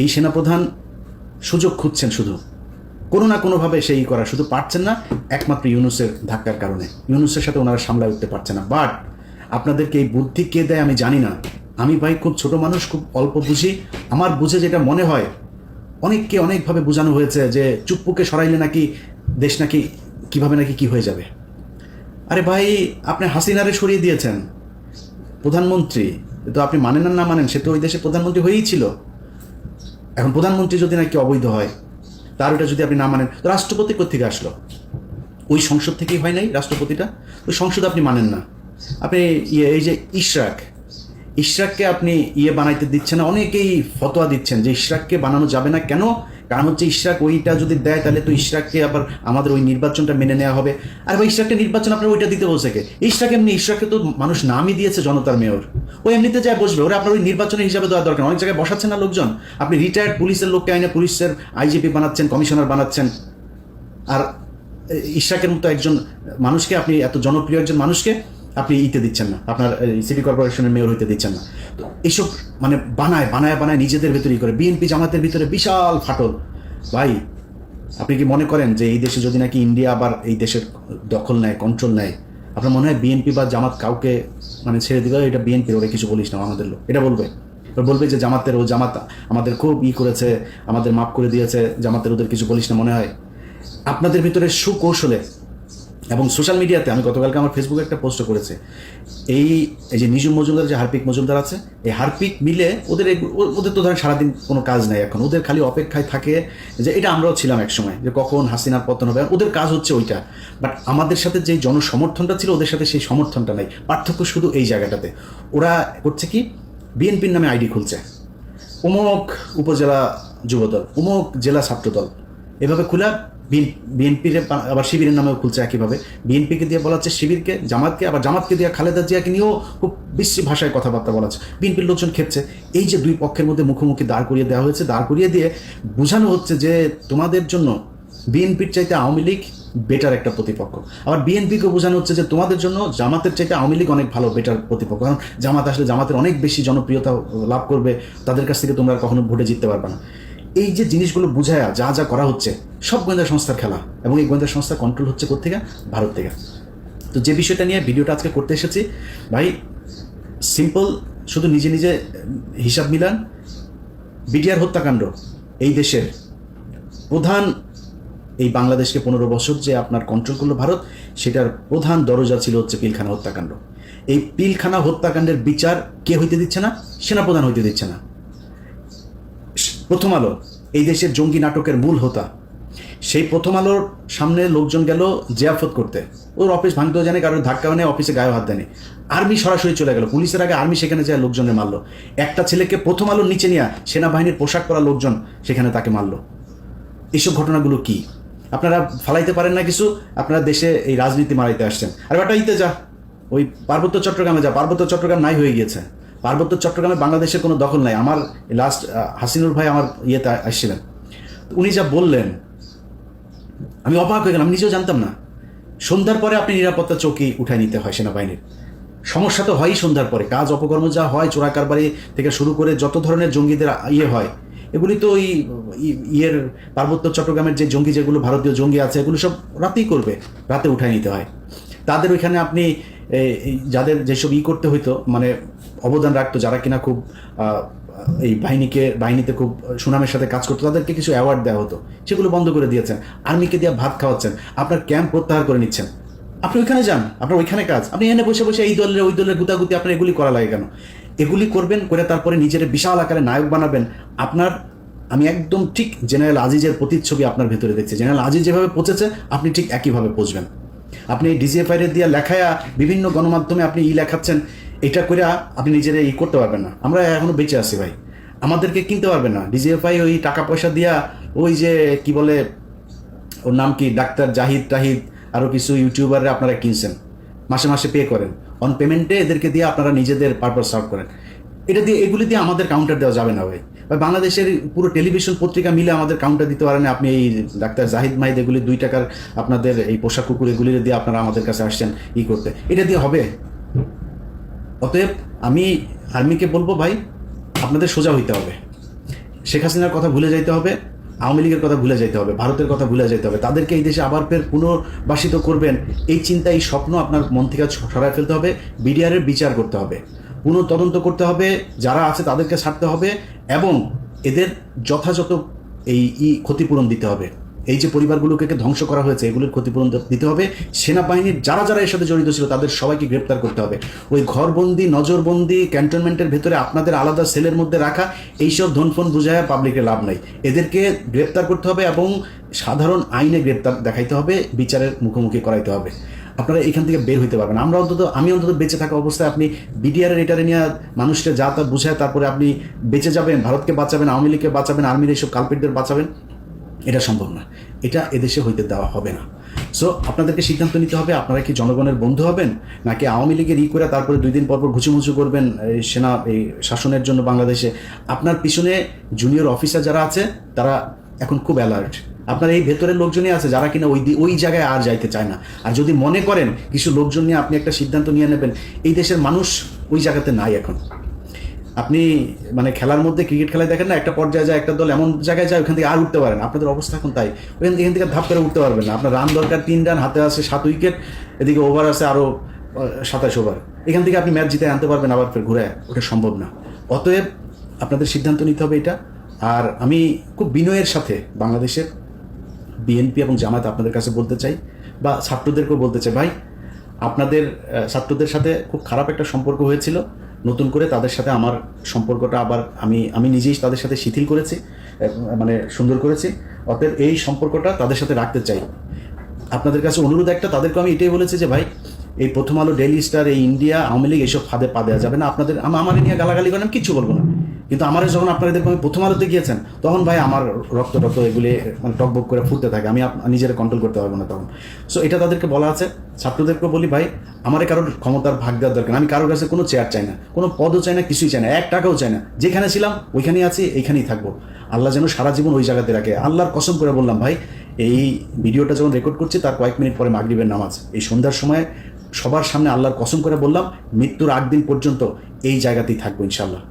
এই সেনাপ্রধান সুযোগ খুঁজছেন, শুধু কোনো না কোনোভাবে সেই করা, শুধু পারছেন না একমাত্র ইউনূসের ধাক্কার কারণে। ইউনূসের সাথে ওনারা সামলায় উঠতে পারছে না। বাট আপনাদেরকে এই বুদ্ধি কে দেয় আমি জানি না। আমি ভাই খুব ছোট মানুষ, খুব অল্প বুঝি। আমার বুঝে যেটা মনে হয়, অনেককে অনেকভাবে বোঝানো হয়েছে যে চুপ্পুকে সরাইলে নাকি দেশ নাকি কীভাবে নাকি কী হয়ে যাবে। আরে ভাই, আপনি হাসিনারে সরিয়ে দিয়েছেন প্রধানমন্ত্রী, তো আপনি মানেন না মানেন, সে তো ওই দেশে প্রধানমন্ত্রী হয়েই ছিল। এখন প্রধানমন্ত্রী যদি নাকি অবৈধ হয়, তার ওটা যদি আপনি না মানেন, তো রাষ্ট্রপতি কোত্থেকে আসলো? ওই সংসদ থেকেই হয় নাই রাষ্ট্রপতিটা? ওই সংসদ আপনি মানেন না। আপনি এই যে ইশরাককে আপনি বানাইতে দিচ্ছেন না। অনেকেই ফতোয়া দিচ্ছেন যে ইশরাককে বানানো যাবে না। কেন? কারণ হচ্ছে ইশরাক ওইটা যদি দেয় তাহলে তো ইশরাককে আবার আমাদের ওই নির্বাচনটা মেনে নেওয়া হবে। আর ভাই, ইশরাকটা নির্বাচন আপনার ওইটা দিতে বলছে কে? ইশরাককে তো মানুষ নামই দিয়েছে জনতার মেয়র। ওই এমনিতে যায় বসবে, ওরা আপনার ওই নির্বাচনের হিসাবে দেওয়া দরকার। অনেক জায়গায় বসাচ্ছেন না লোকজন, আপনি রিটায়ার্ড পুলিশের লোককে আইনে পুলিশের আইজিপি বানাচ্ছেন, কমিশনার বানাচ্ছেন। আর ইশরাকের মতো একজন মানুষকে, আপনি এত জনপ্রিয় একজন মানুষকে আপনি দিচ্ছেন না, আপনার সিটি কর্পোরেশনের মেয়র হইতে দিচ্ছেন না। তো এইসব মানে বানায় নিজেদের ভেতরেই করে। বিএনপি জামাতের ভিতরে বিশাল ফাটল। ভাই, আপনি কি মনে করেন যে এই দেশে যদি নাকি ইন্ডিয়া আবার এই দেশের দখল নেয়, কন্ট্রোল নেয়, আপনার মনে হয় বিএনপি বা জামাত কাউকে মানে ছেড়ে দিবে? এটা বিএনপির, ওরা কিছু বলিস না আমাদের লোক, এটা বলবে যে জামাত আমাদের খুব করেছে, আমাদের মাফ করে দিয়েছে, জামাতের ওদের কিছু বলিস না মনে হয়? আপনাদের ভিতরে সুকৌশলে এবং সোশ্যাল মিডিয়াতে, আমি গতকালকে আমার ফেসবুকে একটা পোস্ট করেছে, এই যে নিজুম মজুমদার, যে হারপিক মজুমদার আছে, এই হারপিক মিলে ওদের তো ধরেন সারাদিন কোনো কাজ নাই এখন, ওদের খালি অপেক্ষায় থাকে যে এটা আমরাও ছিলাম এক সময়, যে কখন হাসিনার পতন হবে। ওদের কাজ হচ্ছে ওইটা। বাট আমাদের সাথে যে জনসমর্থনটা ছিল, ওদের সাথে সেই সমর্থনটা নাই। পার্থক্য শুধু এই জায়গাটাতে। ওরা করছে কি, বিএনপির নামে আইডি খুলছে, অমুক উপজেলা যুবদল, অমুক জেলা ছাত্রদল, এভাবে খোলা বিএনপির আবার শিবিরের নামেও খুলছে একইভাবে। বিএনপিকে দিয়ে বলা হচ্ছে শিবিরকে, জামাতকে, আবার জামাতকে দিয়ে খালেদা জিয়াকে নিয়েও খুব বিশ্রী ভাষায় কথাবার্তা বলা হচ্ছে। বিএনপির লোকজন খেপছে। এই যে দুই পক্ষের মধ্যে মুখোমুখি দাঁড় করিয়ে দেওয়া হয়েছে, দাঁড় করিয়ে দিয়ে বোঝানো হচ্ছে যে তোমাদের জন্য বিএনপির চাইতে আওয়ামী লীগ বেটার একটা প্রতিপক্ষ। আবার বিএনপিকে বোঝানো হচ্ছে যে তোমাদের জন্য জামাতের চাইতে আওয়ামী লীগ অনেক ভালো, বেটার প্রতিপক্ষ। কারণ জামাত আসলে জামাতের অনেক বেশি জনপ্রিয়তা লাভ করবে, তাদের কাছ থেকে তোমরা কখনো ভোটে জিততে পারবে না। এই যে জিনিসগুলো বুঝায়া যা যা করা হচ্ছে, সব গোয়েন্দা সংস্থার খেলা। এবং এই গোয়েন্দা সংস্থা কন্ট্রোল হচ্ছে কোত্থেকে? ভারত থেকে। তো যে বিষয়টা নিয়ে ভিডিওটা আজকে করতে এসেছি ভাই, সিম্পল, শুধু নিজে নিজে হিসাব মিলান। বিটিআর হত্যাকাণ্ড এই দেশের প্রধান, এই বাংলাদেশকে 15 বছর যে আপনার কন্ট্রোল করলো ভারত, সেটার প্রধান দরজা ছিল হচ্ছে পিলখানা হত্যাকাণ্ড। এই পিলখানা হত্যাকাণ্ডের বিচার কে হইতে দিচ্ছে না? সেনাপ্রধান হইতে দিচ্ছে না। প্রথম আলো, এই দেশের জঙ্গি নাটকের মূল হোতা, সেই প্রথম আলোর সামনে লোকজন গেল জিয়াফত করতে, ওর অফিস ভাঙতেও জানে, কারোর ধাক্কা নেই, অফিসে গায়ে হাত দেয়নি। আর্মি সরাসরি চলে গেল, পুলিশের আগে আর্মি সেখানে যায় লোকজনে মারলো। একটা ছেলেকে প্রথম আলোর নিচে নিয়ে সেনাবাহিনীর পোশাক পরা লোকজন সেখানে তাকে মারলো। এইসব ঘটনাগুলো কি আপনারা ফালাইতে পারেন না কিছু? আপনারা দেশে এই রাজনীতি মারাইতে আসছেন। আর বাটা যা, ওই পার্বত্য চট্টগ্রামে যা, পার্বত্য চট্টগ্রাম নাই হয়ে গিয়েছে। পার্বত্য চট্টগ্রামে বাংলাদেশের কোনো দখল নাই। আমার লাস্ট হাসিনুর ভাই আমার ইয়েতে আসছিলেন, উনি যা বললেন আমি অবাক হয়ে গেলাম, আমি নিজেও জানতাম না। সন্ধ্যার পরে আপনি নিরাপত্তা চৌকি উঠায় নিতে হয় সেনাবাহিনীর। সমস্যা তো হয়ই সন্ধ্যার পরে, কাজ অপকর্ম যা হয়, চোরা কারবারি থেকে শুরু করে যত ধরনের জঙ্গিদের হয়, এগুলি তো ওই পার্বত্য চট্টগ্রামের যে জঙ্গি, যেগুলো ভারতীয় জঙ্গি আছে, এগুলো সব রাতেই করবে, রাতে উঠায় নিতে হয় তাদের। ওইখানে আপনি যাদের যেসব করতে হইতো, মানে অবদান রাখতো, যারা কিনা খুব এই বাহিনীতে খুব সুনামের সাথে কাজ করতো, তাদেরকে কিছু অ্যাওয়ার্ড দেওয়া হতো, সেগুলো বন্ধ করে দিয়েছেন। আর্মিকে দিয়ে ভাত খাওয়াচ্ছেন, আপনার ক্যাম্প প্রত্যাহার করে নিচ্ছেন। আপনি ওইখানে যান, আপনার ওইখানে কাজ, আপনি এনে বসে বসে এই দলের ওই দলের গুতাগুতি, আপনার এগুলি করা লাগে কেন? এগুলি করবেন, করে তারপরে নিজের বিশাল আকারে নায়ক বানাবেন। আমি একদম ঠিক জেনারেল আজিজের প্রতিচ্ছবি আপনার ভেতরে দেখছি। জেনারেল আজিজ যেভাবে পৌঁছেছে, আপনি ঠিক একইভাবে পৌঁছবেন। আপনি ডিজিএফআই এর দিয়ে লেখায়া বিভিন্ন গণমাধ্যমে আপনি লেখাচ্ছেন, এটা করে আপনি নিজের করতে পারবেন না। আমরা এখনো বেঁচে আছি ভাই, আমাদেরকে কিনতে পারবেন না। ডিজিএফআই ওই টাকা পয়সা দিয়া, ওই যে কি বলে ওর নাম কি, ডাক্তার জাহিদ টাহিদ, আরও কিছু ইউটিউবাররা আপনারা কিনছেন, মাসে মাসে পে করেন, অন পেমেন্টে এদেরকে দিয়ে আপনারা নিজেদের পারপাস সার্ভ করেন। এগুলি দিয়ে আমাদের কাউন্টার দেওয়া যাবে না ভাই। বাংলাদেশের পুরো টেলিভিশন পত্রিকা মিলে আমাদের কাউন্টার দিতে পারেন। আপনি এই ডাক্তার জাহিদ মাহিদ এগুলি 2 টাকার আপনাদের এই পোশাক কুকুর এগুলি দিয়ে আপনারা আমাদের কাছে আসছেন করতে, এটা দিয়ে হবে? অতএব আমি আর্মিকে বলবো ভাই, আপনাদের সোজা হইতে হবে। শেখ হাসিনার কথা ভুলে যাইতে হবে, আওয়ামী লীগের কথা ভুলে যেতে হবে, ভারতের কথা ভুলে যেতে হবে, তাদেরকে এই দেশে আবার ফের পুনর্বাসিত করবেন এই চিন্তা, এই স্বপ্ন আপনার মন থেকে সরায় ফেলতে হবে। বিডিআরের বিচার করতে হবে, তদন্ত করতে হবে, যারা আছে তাদেরকে ছাড়তে হবে এবং এদের যথাযথ এই ক্ষতিপূরণ দিতে হবে। এই যে পরিবারগুলোকে ধ্বংস করা হয়েছে এগুলোর ক্ষতিপূরণ দিতে হবে। সেনাবাহিনীর যারা যারা এর সাথে জড়িত ছিল তাদের সবাইকে গ্রেপ্তার করতে হবে। ওই ঘরবন্দি, নজরবন্দি, ক্যান্টনমেন্টের ভেতরে আপনাদের আলাদা সেলের মধ্যে রাখা এইসব ধনফন বুঝায় পাবলিকের লাভ নাই। এদেরকে গ্রেপ্তার করতে হবে এবং সাধারণ আইনে গ্রেপ্তার দেখাইতে হবে, বিচারের মুখোমুখি করাইতে হবে। আপনারা এখান থেকে বের হইতে পারবেন। আমি অন্তত বেঁচে থাকা অবস্থায় আপনি বিডিআরের এটারে নিয়ে মানুষকে যা তা বুঝায় তারপরে আপনি বেঁচে যাবেন, ভারতকে বাঁচাবেন, আওয়ামী লীগকে বাঁচাবেন, আর্মির এইসব কালপিটদের বাঁচাবেন, এটা সম্ভব না। এটা এদেশে হইতে দেওয়া হবে না। সো আপনাদেরকে সিদ্ধান্ত নিতে হবে, আপনারা কি জনগণের বন্ধু হবেন নাকি আওয়ামী লীগের করে তারপরে 2 দিন পর ঘুচুমুচু করবেন এই শাসনের জন্য বাংলাদেশে। আপনার পিছনে জুনিয়র অফিসার যারা আছে তারা এখন খুব অ্যালার্ট। আপনার এই ভেতরের লোকজনই আছে যারা কিনা ওই জায়গায় আর যাইতে চায় না। আর যদি মনে করেন কিছু লোকজন নিয়ে আপনি একটা সিদ্ধান্ত নিয়ে নেবেন, এই দেশের মানুষ ওই জায়গাতে নাই এখন। আপনি মানে খেলার মধ্যে ক্রিকেট খেলায় দেখেন না, একটা পর্যায়ে যায় একটা দল এমন জায়গায় যায় ওখান থেকে আর উঠতে পারেন, আপনাদের অবস্থা এখন তাই। এখান থেকে ধাপ করে উঠতে পারবেন না। আপনার রান দরকার 3 রান, হাতে আছে 7 উইকেট, এদিকে ওভার আছে আরও 27 ওভার। এখান থেকে আপনি ম্যাচ জিতে আনতে পারবেন আবার ফের ঘুরে, ওটা সম্ভব না। অতএব আপনাদের সিদ্ধান্ত নিতে হবে এটা। আর আমি খুব বিনয়ের সাথে বাংলাদেশের বিএনপি এবং জামায়াত আপনাদের কাছে বলতে চাই, বা ছাত্রদেরকেও বলতে চাই, ভাই আপনাদের ছাত্রদের সাথে খুব খারাপ একটা সম্পর্ক হয়েছিল, নতুন করে তাদের সাথে আমার সম্পর্কটা আবার আমি নিজেই তাদের সাথে শিথিল করেছি, মানে সুন্দর করেছি। অতএব এই সম্পর্কটা তাদের সাথে রাখতে চাই। আপনাদের কাছে অনুরোধ একটা, তাদেরকে আমি এটাই বলেছি যে ভাই এই প্রথম আলো, ডেইলি স্টার, এই ইন্ডিয়া, আওয়ামী লীগ এইসব ফাঁদে পা দেওয়া যাবে না। আমার নিয়ে গালাগালি করেন, কিচ্ছু বলবো না, কিন্তু আমার যখন আপনারা দেখবেন আমি প্রথম আলোতে গিয়েছেন তখন ভাই আমার রক্ত এগুলি মানে টকবক করে ফুটতে থাকে, আমি নিজের কন্ট্রোল করতে পারবো না তখন। সো এটা তাদেরকে বলা আছে। ছাত্রদেরকে বলি, ভাই আমার কারোর ক্ষমতার ভাগ দেওয়ার দরকার, আমি কারোর কাছে কোনো চেয়ার চাই না, কোনো পদও চাই না, কিছুই চাই না, 1 টাকাও চাই না। যেখানে ছিলাম ওইখানেই আছি, এইখানেই থাকবো। আল্লাহ যেন সারা জীবন ওই জায়গাতে রাখে। আল্লাহর কসম করে বললাম ভাই, এই ভিডিওটা যখন রেকর্ড করছি তার কয়েক মিনিট পরে মাগরিবের নামাজ, এই সন্ধ্যার সময় সবার সামনে আল্লাহর কসম করে বললাম, মৃত্যুর 8 দিন পর্যন্ত এই জায়গাতেই থাকবো ইনশাল্লাহ।